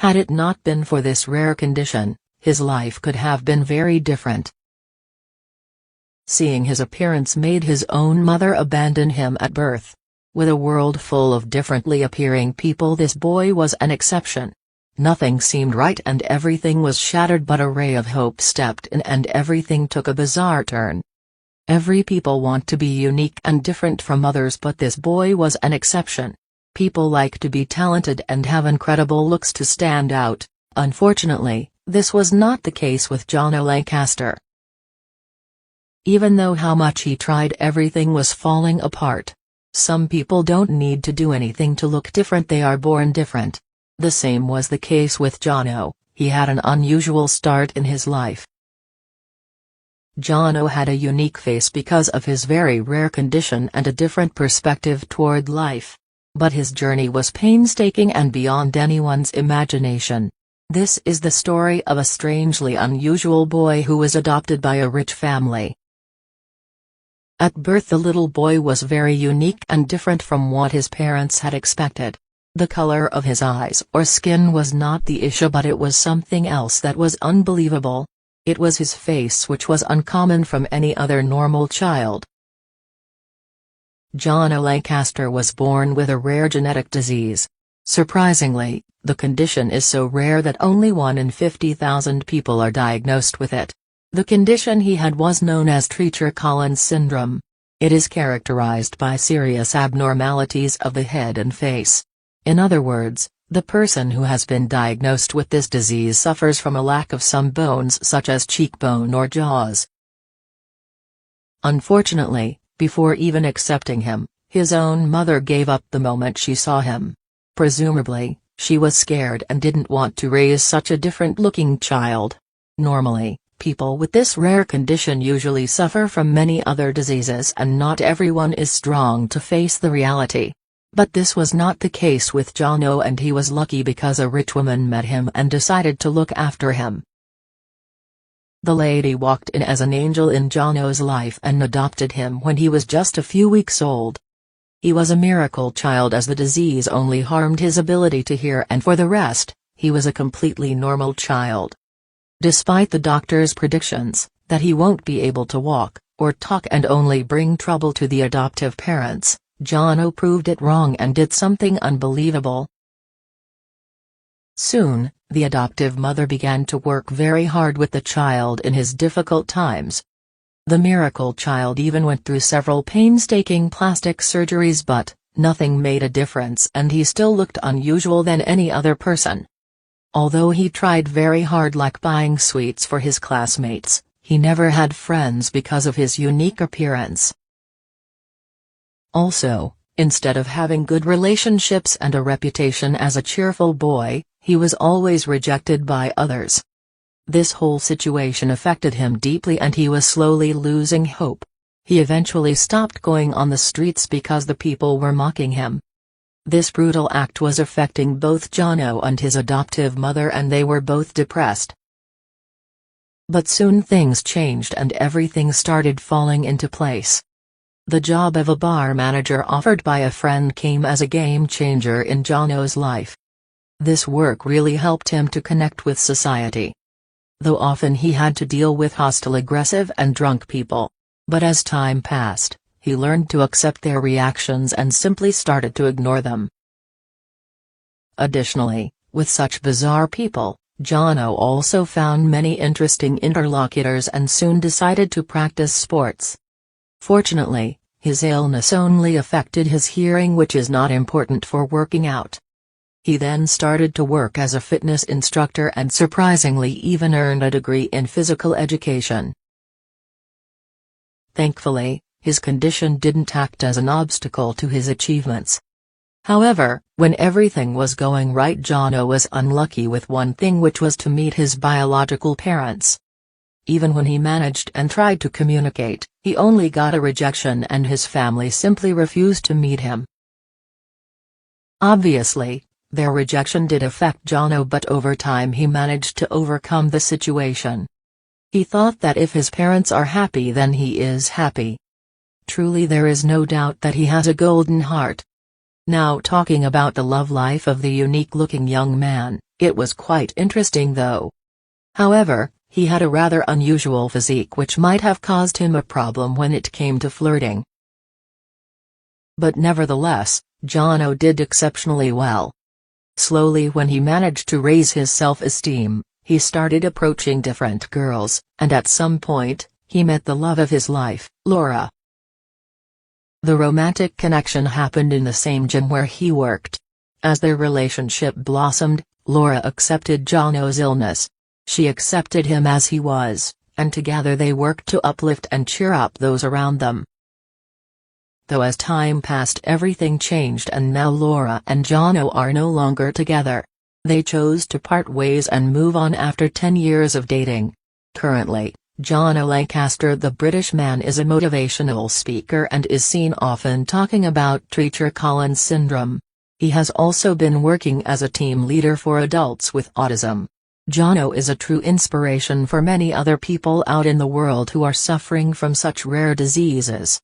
Had it not been for this rare condition, his life could have been very different. Seeing his appearance made his own mother abandon him at birth. With a world full of differently appearing people, this boy was an exception. Nothing seemed right and everything was shattered, but a ray of hope stepped in and everything took a bizarre turn. Every people want to be unique and different from others, but this boy was an exception. People like to be talented and have incredible looks to stand out. Unfortunately, this was not the case with Jono Lancaster. Even though how much he tried, everything was falling apart. Some people don't need to do anything to look different, they are born different. The same was the case with Jono. He had an unusual start in his life. Jono had a unique face because of his very rare condition and a different perspective toward life. But his journey was painstaking and beyond anyone's imagination. This is the story of a strangely unusual boy who was adopted by a rich family. At birth, the little boy was very unique and different from what his parents had expected. The color of his eyes or skin was not the issue, but it was something else that was unbelievable. It was his face, which was uncommon from any other normal child. Jono Lancaster was born with a rare genetic disease. Surprisingly, the condition is so rare that only 1 in 50,000 people are diagnosed with it. The condition he had was known as Treacher-Collins syndrome. It is characterized by serious abnormalities of the head and face. In other words, the person who has been diagnosed with this disease suffers from a lack of some bones such as cheekbone or jaws. Unfortunately, before even accepting him, his own mother gave up the moment she saw him. Presumably, she was scared and didn't want to raise such a different-looking child. Normally, people with this rare condition usually suffer from many other diseases and not everyone is strong to face the reality. But this was not the case with Jono, and he was lucky because a rich woman met him and decided to look after him. The lady walked in as an angel in Jono's life and adopted him when he was just a few weeks old. He was a miracle child as the disease only harmed his ability to hear, and for the rest, he was a completely normal child. Despite the doctor's predictions, that he won't be able to walk, or talk and only bring trouble to the adoptive parents, Jono proved it wrong and did something unbelievable. Soon, the adoptive mother began to work very hard with the child in his difficult times. The miracle child even went through several painstaking plastic surgeries, but nothing made a difference and he still looked unusual than any other person. Although he tried very hard, like buying sweets for his classmates, he never had friends because of his unique appearance. Also, instead of having good relationships and a reputation as a cheerful boy, he was always rejected by others. This whole situation affected him deeply and he was slowly losing hope. He eventually stopped going on the streets because the people were mocking him. This brutal act was affecting both Jono and his adoptive mother, and they were both depressed. But soon things changed and everything started falling into place. The job of a bar manager offered by a friend came as a game changer in Jono's life. This work really helped him to connect with society. Though often he had to deal with hostile, aggressive and drunk people. But as time passed, he learned to accept their reactions and simply started to ignore them. Additionally, with such bizarre people, Jono also found many interesting interlocutors and soon decided to practice sports. Fortunately, his illness only affected his hearing, which is not important for working out. He then started to work as a fitness instructor and surprisingly even earned a degree in physical education. Thankfully, his condition didn't act as an obstacle to his achievements. However, when everything was going right, Jono was unlucky with one thing, which was to meet his biological parents. Even when he managed and tried to communicate, he only got a rejection and his family simply refused to meet him. Obviously, their rejection did affect Jono, but over time he managed to overcome the situation. He thought that if his parents are happy, then he is happy. Truly, there is no doubt that he has a golden heart. Now, talking about the love life of the unique-looking young man, It was quite interesting though. However, he had a rather unusual physique which might have caused him a problem when it came to flirting. But nevertheless, Jono did exceptionally well. Slowly, when he managed to raise his self-esteem, he started approaching different girls, and at some point, he met the love of his life, Laura. The romantic connection happened in the same gym where he worked. As their relationship blossomed, Laura accepted Jono's illness. She accepted him as he was, and together they worked to uplift and cheer up those around them. Though as time passed, everything changed, and now Laura and Jono are no longer together. They chose to part ways and move on after 10 years of dating. Currently, Jono Lancaster, the British man, is a motivational speaker and is seen often talking about Treacher Collins syndrome. He has also been working as a team leader for adults with autism. Jono is a true inspiration for many other people out in the world who are suffering from such rare diseases.